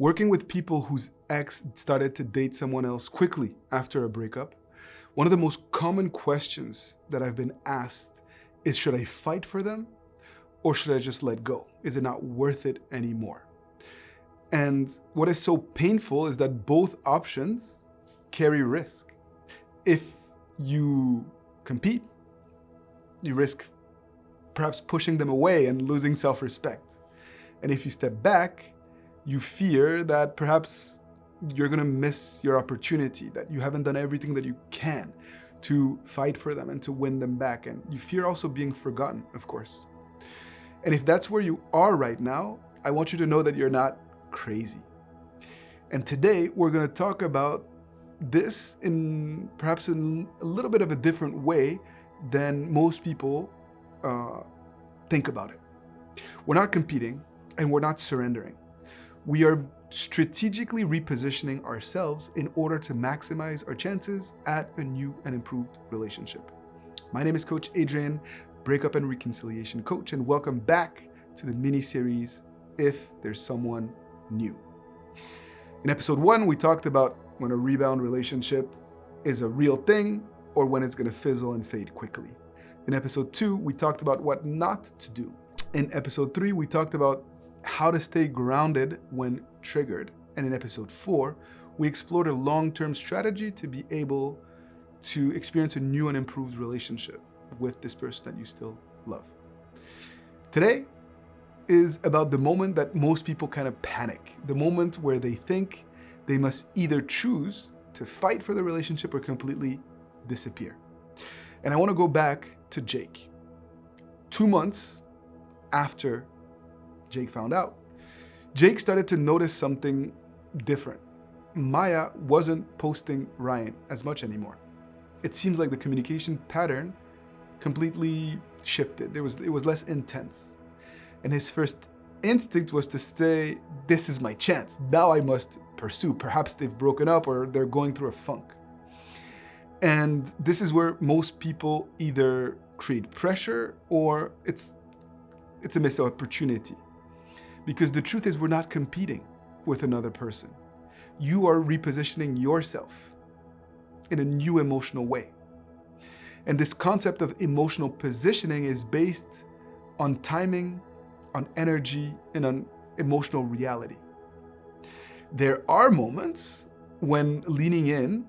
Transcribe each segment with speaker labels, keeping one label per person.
Speaker 1: Working with people whose ex started to date someone else quickly after a breakup, one of the most common questions that I've been asked is, should I fight for them or should I just let go? Is it not worth it anymore? And what is so painful is that both options carry risk. If you compete, you risk perhaps pushing them away and losing self-respect. And if you step back, you fear that perhaps you're gonna miss your opportunity, that you haven't done everything that you can to fight for them and to win them back. And you fear also being forgotten, of course. And if that's where you are right now, I want you to know that you're not crazy. And today we're gonna talk about this in perhaps in a little bit of a different way than most people think about it. We're not competing and we're not surrendering. We are strategically repositioning ourselves in order to maximize our chances at a new and improved relationship. My name is Coach Adrian, breakup and reconciliation coach, and welcome back to the mini-series, If There's Someone New. In episode 1, we talked about when a rebound relationship is a real thing or when it's gonna fizzle and fade quickly. In episode 2, we talked about what not to do. In episode 3, we talked about how to stay grounded when triggered. And in episode 4, we explored a long-term strategy to be able to experience a new and improved relationship with this person that you still love. Today is about the moment that most people kind of panic, the moment where they think they must either choose to fight for the relationship or completely disappear. And I want to go back to Jake. 2 months after Jake found out, Jake started to notice something different. Maya wasn't posting Ryan as much anymore. It seems like the communication pattern completely shifted. It was less intense. And his first instinct was to say, this is my chance. Now I must pursue. Perhaps they've broken up or they're going through a funk. And this is where most people either create pressure or it's a missed opportunity. Because the truth is we're not competing with another person. You are repositioning yourself in a new emotional way. And this concept of emotional positioning is based on timing, on energy, and on emotional reality. There are moments when leaning in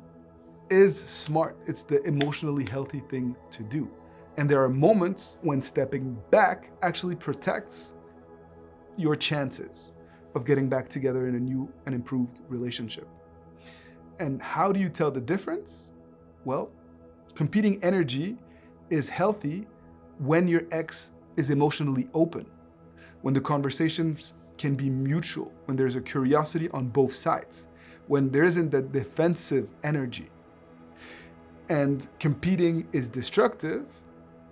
Speaker 1: is smart. It's the emotionally healthy thing to do. And there are moments when stepping back actually protects your chances of getting back together in a new and improved relationship. And how do you tell the difference? Well, competing energy is healthy when your ex is emotionally open, when the conversations can be mutual, when there's a curiosity on both sides, when there isn't that defensive energy. And competing is destructive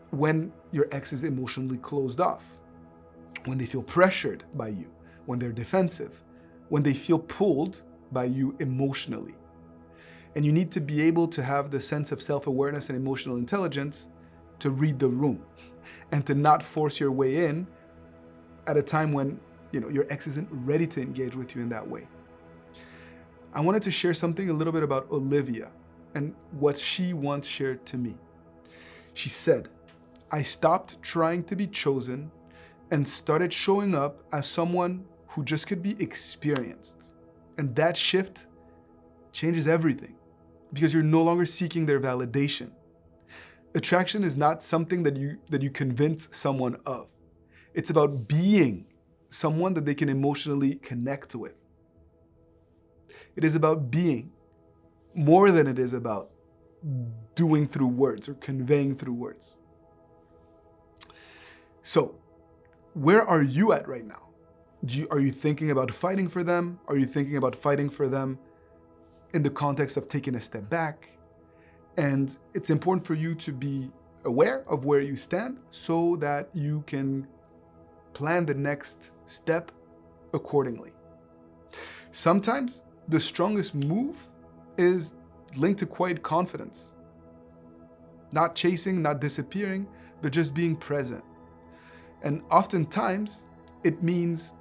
Speaker 1: when your ex is emotionally closed off, when they feel pressured by you, when they're defensive, when they feel pulled by you emotionally. And you need to be able to have the sense of self-awareness and emotional intelligence to read the room and to not force your way in at a time when your ex isn't ready to engage with you in that way. I wanted to share something a little bit about Olivia and what she once shared to me. She said, I stopped trying to be chosen and started showing up as someone who just could be experienced. And that shift changes everything because you're no longer seeking their validation. Attraction is not something that you convince someone of. It's about being someone that they can emotionally connect with. It is about being more than it is about doing through words or conveying through words. So, where are you at right now? Are you thinking about fighting for them? Are you thinking about fighting for them in the context of taking a step back? And it's important for you to be aware of where you stand so that you can plan the next step accordingly. Sometimes the strongest move is linked to quiet confidence. Not chasing, not disappearing, but just being present. And oftentimes, it means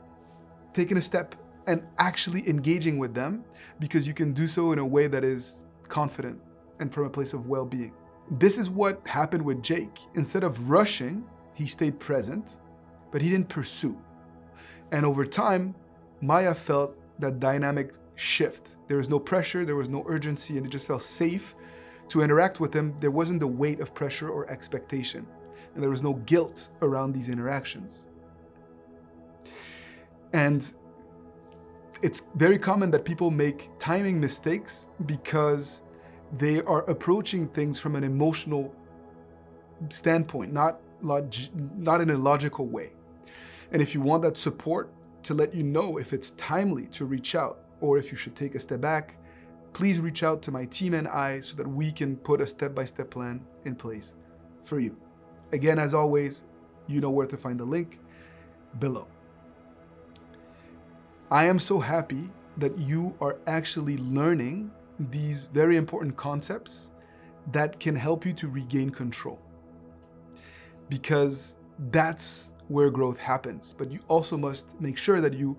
Speaker 1: taking a step and actually engaging with them, because you can do so in a way that is confident and from a place of well-being. This is what happened with Jake. Instead of rushing, he stayed present, but he didn't pursue. And over time, Maya felt that dynamic shift. There was no pressure, there was no urgency, and it just felt safe to interact with him. There wasn't the weight of pressure or expectation, and there was no guilt around these interactions. And it's very common that people make timing mistakes because they are approaching things from an emotional standpoint, not in a logical way. And if you want that support to let you know if it's timely to reach out or if you should take a step back, please reach out to my team and I so that we can put a step-by-step plan in place for you. Again, as always, you know where to find the link below. I am so happy that you are actually learning these very important concepts that can help you to regain control, because that's where growth happens. But you also must make sure that you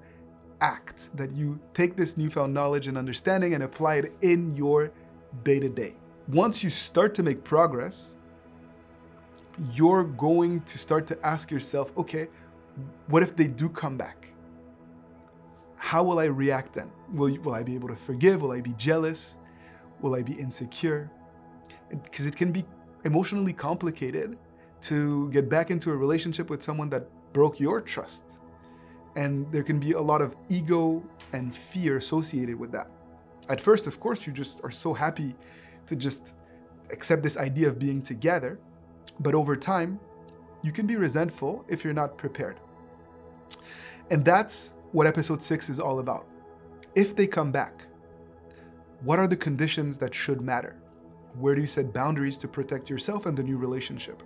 Speaker 1: act, that you take this newfound knowledge and understanding and apply it in your day-to-day. Once you start to make progress, you're going to start to ask yourself, okay, what if they do come back? How will I react then? Will I be able to forgive? Will I be jealous? Will I be insecure? Because it can be emotionally complicated to get back into a relationship with someone that broke your trust. And there can be a lot of ego and fear associated with that. At first, of course, you just are so happy to just accept this idea of being together. But over time, you can be resentful if you're not prepared. And that's what episode 6 is all about. If they come back, what are the conditions that should matter? Where do you set boundaries to protect yourself and the new relationship?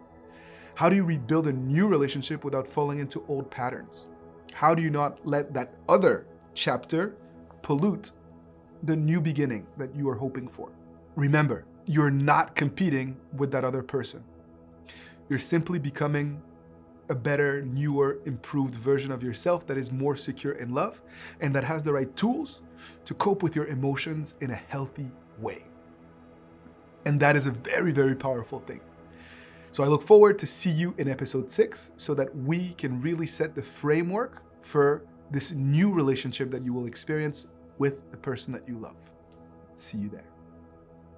Speaker 1: How do you rebuild a new relationship without falling into old patterns? How do you not let that other chapter pollute the new beginning that you are hoping for? Remember, you're not competing with that other person. You're simply becoming a better, newer, improved version of yourself that is more secure in love and that has the right tools to cope with your emotions in a healthy way. And that is a very, very powerful thing. So I look forward to see you in episode 6 so that we can really set the framework for this new relationship that you will experience with the person that you love. See you there.